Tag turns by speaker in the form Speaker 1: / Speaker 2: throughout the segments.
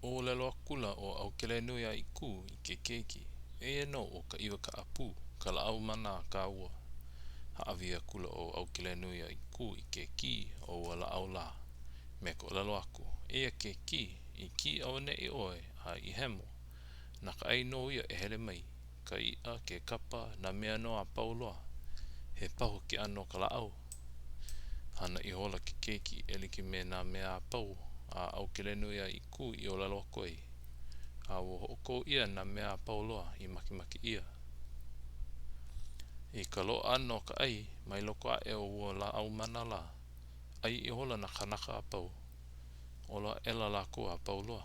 Speaker 1: O lelo akula o au kele nui a iku I ke keiki. E no o ka iwa ka apu, ka la au mana ka ua. Haawi akula o au kele nui a iku I ke ki o la au la. Me ko lelo aku. E ke ki, I ki au ne I oe a I hemo. Na ka ai no ia e hele mai. Ka ia ke kapa na mea no a pauloa. He pahu ke ano ka la au. Hana I hola ke keiki e like me na mea a pau. A au kele nui a iku I o lelo aku ai. A wo hoko ia na mea pauloa I makimaki ia. I ka lo ano ka ai, mai loko a e o ua la au mana la. Ai I hola na kanaka a pau. Ola ela lako a pauloa.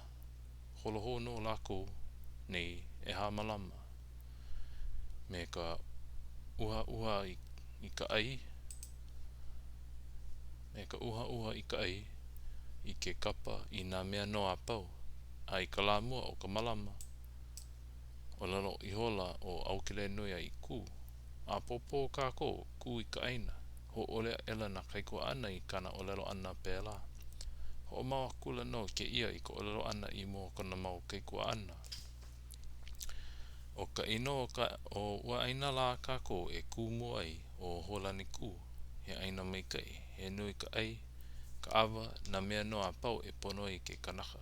Speaker 1: Holo hono lako nei e ha malama. Me ka uha I ka ai. Me ka uha I ka ai. I ke kapa I na mea no a pau. Ai ka la mua o ka malama. O lalo I hola o au kele nui a I ku. A popo kako ku I ka aina. Ho ole ela na kaikua ana I kana o lalo ana pēla. Ho mau akula no ke ia I ka o lalo ana I mua kona mau kaikua ana. O ka ino o ua aina la kako e ku mua ai o holani ku. He aina mai kai. He nui ka ai. Ka awa na mea no a pau e pono I ke kanaka.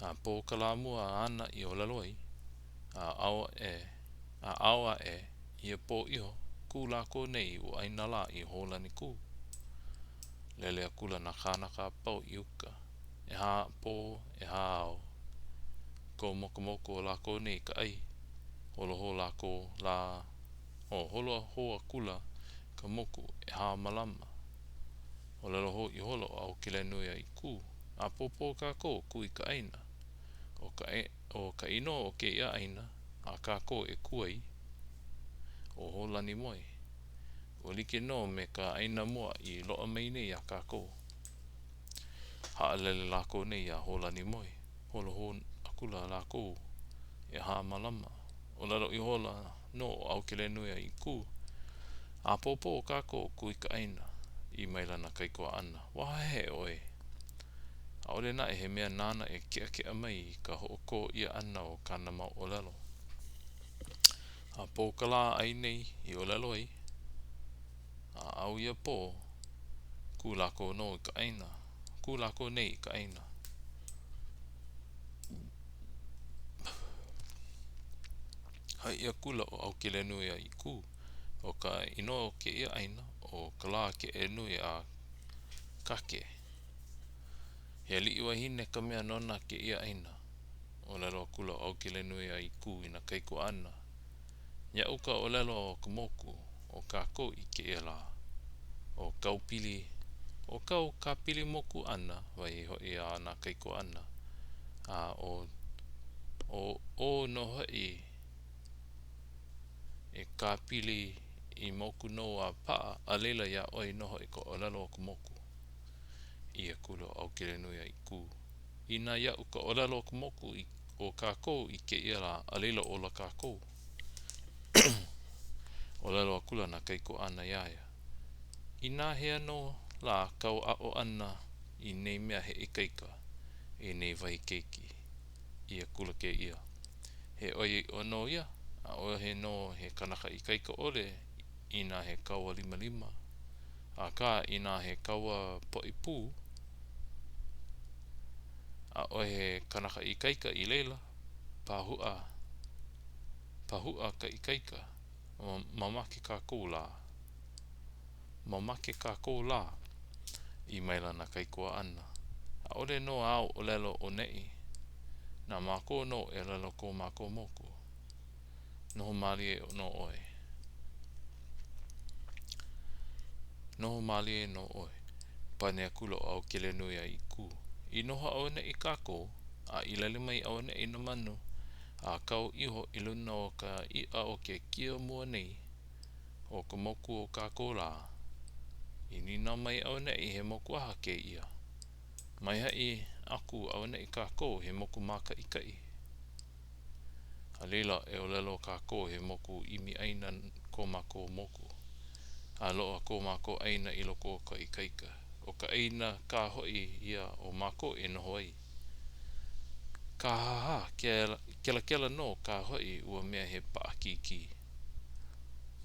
Speaker 1: A po ka la mua ana I o lalo ai. A awa e ia po iho ku lako nei o aina la I holani ku. Lele akula na kanaka pau I uka. E ha po e ha ao. Ko moko lako nei ka ai. Holo ho lako la. Holo ho akula ka moku e ha malama. O lelo ho I holo au kile nui a I ku. A popo kako ku I ka aina. O ka ino o ke ia aina. A kako e ku ai. O holani moi. O like no me ka aina mua I loa mai nei a kako. Haa lele lako nei a holani moi. Holo ho akula lako e ha malama. O lalo I hola no au kile nui a I ku. A popo kako ku I ka aina. I mailana kaikua ana. Wahe oe. A ole na e he mea nana e kea mai I ka hooko ia ana o kana mau o lalo. A po ka la ai nei I o lalo ai. A au ia po. Ku lako no I ka aina. Ku lako nei I ka aina. Hai ia kula o au kile nui a I ku. O ka ino ke ia aina. O ka la ke e nui a kake. He li iwa hine ka mea nona ke ia aina. O lalo kula o au kile nui a I ku ina kaikua ana. Nya uka o lalo o kumoku. O kako I ke ia la. O kaupili. O ka pili moku ana. Wai hoi a ana kaikua ana. A o no hoi e ka pili I moku no a paa. A leila ia oi noho I ko o lalo o kumoku. Ia kula o au kile nui a I ku. Ina ia uka o lalo o kumoku o kako I ke ia la. A leila o la kako. O lalo akula na kaikua ana iaia. Ina hea no la kau a o ana I nei mea he ikaika. E nei vai keiki. Ia kula ke ia. He oi o no ia. A o he no he kanaka ikaika ole. Ina he kaua lima. A ka ina he kaua poipu. A o he kanaka ikaika I leila. Pahua ka ikaika. Mamake kako la. Mamake kako la. I mailana kaikua ana. A ole no au o lelo o nei. Na mako no e lelo ko mako moku. Noho malie no oe. Noho malie no oe. Pane akula o au kile nui a I ku. I noho au ne I kako. A I lele mai au ne I na manu. A kau iho I luna o ka ia o ke kia mua nei. O ka moku o kako la. I nina mai au ne I he moku aha ke ia. Mai hai aku au ne I kako he moku maka I kai. A leila e o lelo kako he moku imi aina ko mako moku. A loa ko mako aina I loko ka ikaika. o ka eina ka hoi ia o mako e noho ai. Ka haha, kela no ka hoi ua mea he paakiki.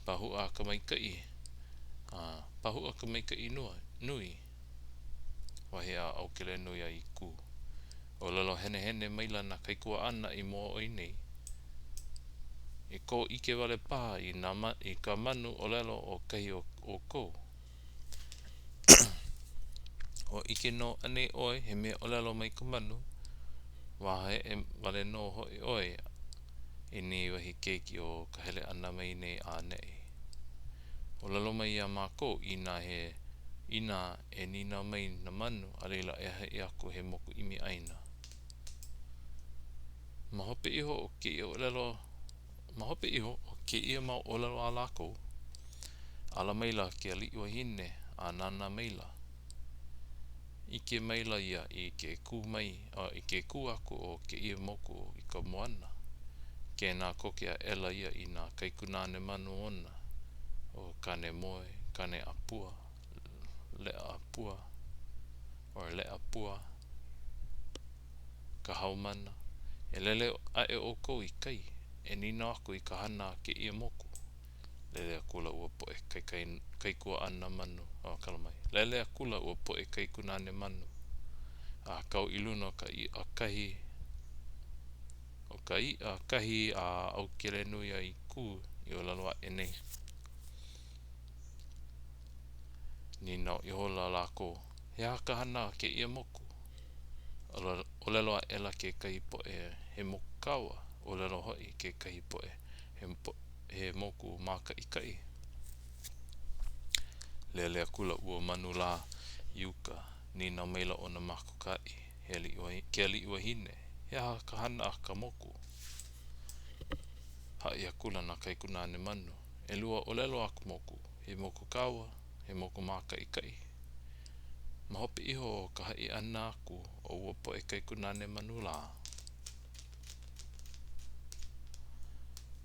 Speaker 1: Pahua ka maikai, pahua ka maikai nui, wahi a aukele nui a i ku. O lalo hene maila na kaikua ana i mua oi nei. I ko ike wale paha i ka manu o lelo o kahi o ko. O ike no ane oi he mea o lelo mai ka manu, wahe e wale no hoi oi i ni wahi keiki o ka hele ana mai nei a nei. O lalo mai a mako ina e nina mai na manu a leila e hai aku he moku imi aina. Mahope iho o ke ia o lelo, mahope iho o ke ia mau o lelo a lako, ala maila ke ali wahine a nana maila. Ike maila ia i ke ku mai, i ke ku aku o ke ia moku i ka moana. Ke nā koke a ela ia i nā kaikunane manu ona o kane moe, kane apua, lea apua, or lea pua, ka haumana. E lele a e o kou i kai, e nina aku i ka hana ke ia moku. Lele a kula ua po e kaikua ana manu, kalamai. Lele a kula ua po e kaikunane manu. A kau iluna ka i a kahi, o ka i a kahi a au kele nui a i ku i o laloa e nei. Nina i hola lako, he haka hana ke ia moku. O lelo a ela ke kahi po e he moku kaua, o lelo hoi ke kahi po e he moku maka i kai. Lele a kula ua manu la iuka, nina maila o na mako kai, ke ali iwahine, he haka hana a ka moku. Hai a kula na kaikunane manu, e lua o lelo aku moku, he moku kaua, he moku maka i kai. Mahope iho o ka hai ana aku o ua po e kaikunane manu la.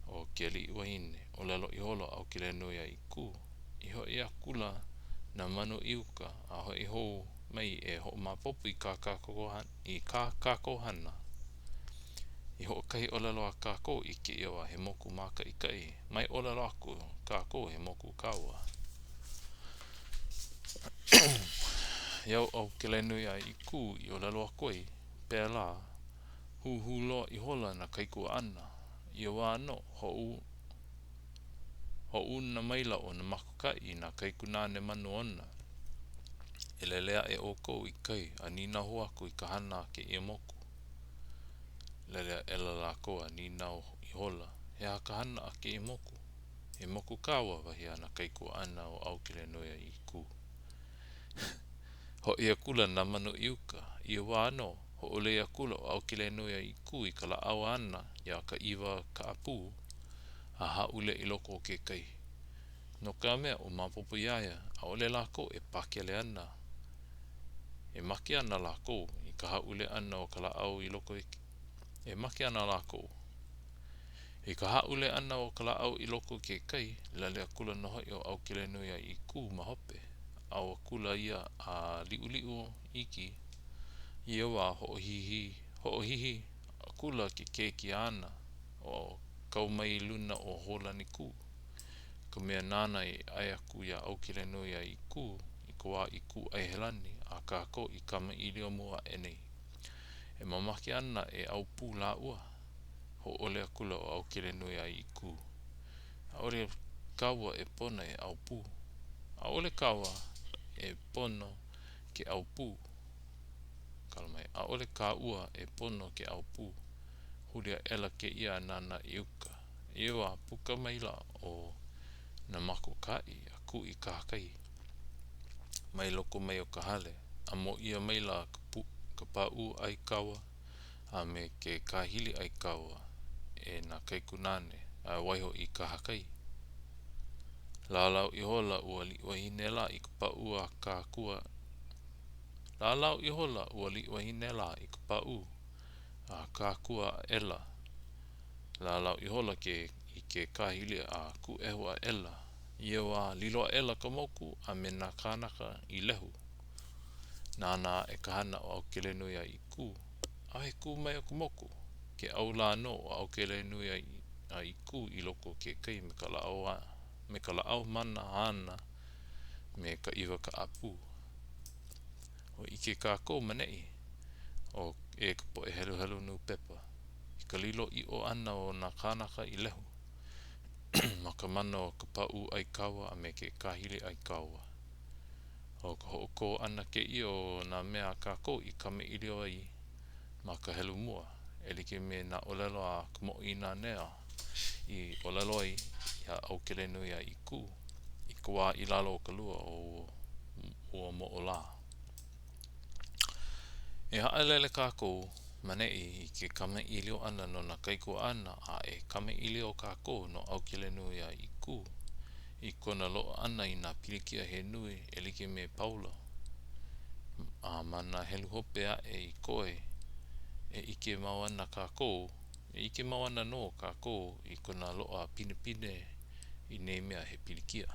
Speaker 1: O ke ali iwahine, o lelo i holo au ke le nui a i ku. Iho i a kula na manu iuka a hoi hou mai e ho mapopu i ka kako hana. I ho kahi o lelo a kako i ke iwa he moku maka i kai. Mai o lelo aku kako he moku kaua. Iau au ke le nui a i ku i o lelo a koi, pēla, hu lo i hola na kaikua ana. I o wāno, ho una maila o na makukai na kaikunane manu ona. E lelea e o kou i kai, a nina ho aku i ka hana ke ia moku. Lelea e la lako a nina i hola, he haka hana a ke ia moku. E moku kaua wahi ana kaikua ana o au ke le nui a i ku. Ho ia kula na manu iuka, i o wāno, ho ole ia kula o au ke le nui a i ku i ka la au ana, ia ka iwa ka apu, a haule i loko o ke kai. No ka mea o mapopo iaia, a ole lako e pakele ana. E maki ana lako i ka haule ana o ka la au i loko e maki ana lako. I ka haule ana o ka la au i loko ke kai, lale a kula noho i o au ke le nui a i ku mahope. Au a kula ia a liu iki, ia wā hoohihi, a kula ke keiki ana o kau mai luna o hola ni ku. Ka mea nana i ai aku ia au ke le nui a i ku, i ka wā i ku ai helani, a kako i kama i leo mua e nei. E mamaki ana e au pū la ua, ho ole a kula o au ke le nui a i ku. A ole kaua e pona e au pū. A ole kaua e pono ke au pū. Kalamai, a ole ka ua e pono ke au pū. Huria ela ke ia nana iuka. Iwa puka maila o na mako kai a ku i ka kai. Mai loko mai o ka hale. A mo ia maila ka pau ai kaua. A me ke kahili ai kaua. E na kaikunane. A waiho i ka hakai. Lalau i hola ua li wahinela i ka pau a ka kua. Lalau i hola ua li wahinela i ka pau a ka kua ela. Lalau i hola i ke kahili a ku ehua ela. Ia wā liloa ela ka moku a me na kānaka i lehu. Nānā e kahana o au kele nui ai ku. Ai ku mai o kumoku. Ke au la no o au kele nui ai ku I loko ke kai me ka laau mana ana me ka iwa ka apu. O ike kākou manei o e ka po e helu helu nu pepa. I ka lilo I o ana o nā kānaka I lehu. Ma ka mana o ka pau ai kawa a me ke kahili ai kawa. O ka ho'oko ana ke I o nā mea kākou I kame ilio ai ma ka helu mua. E like me nā olelo a ka mo'ina nea I olelo ai ia au kele nui ai I ku. I ka wā I lalo o ka lua o mo'ola. E ha'alele kākou manei I ke kame ilio ana no na kaikua ana a e kame ilio kākou no au kele nui ai I ku. I kona lo'o ana I nā pilikia he nui e like me Paula. A mana helu hope a I koe e ike mau ana kākou, e ike mau ana no kākou I kona lo'o a pine pine I nei mea he pilikia.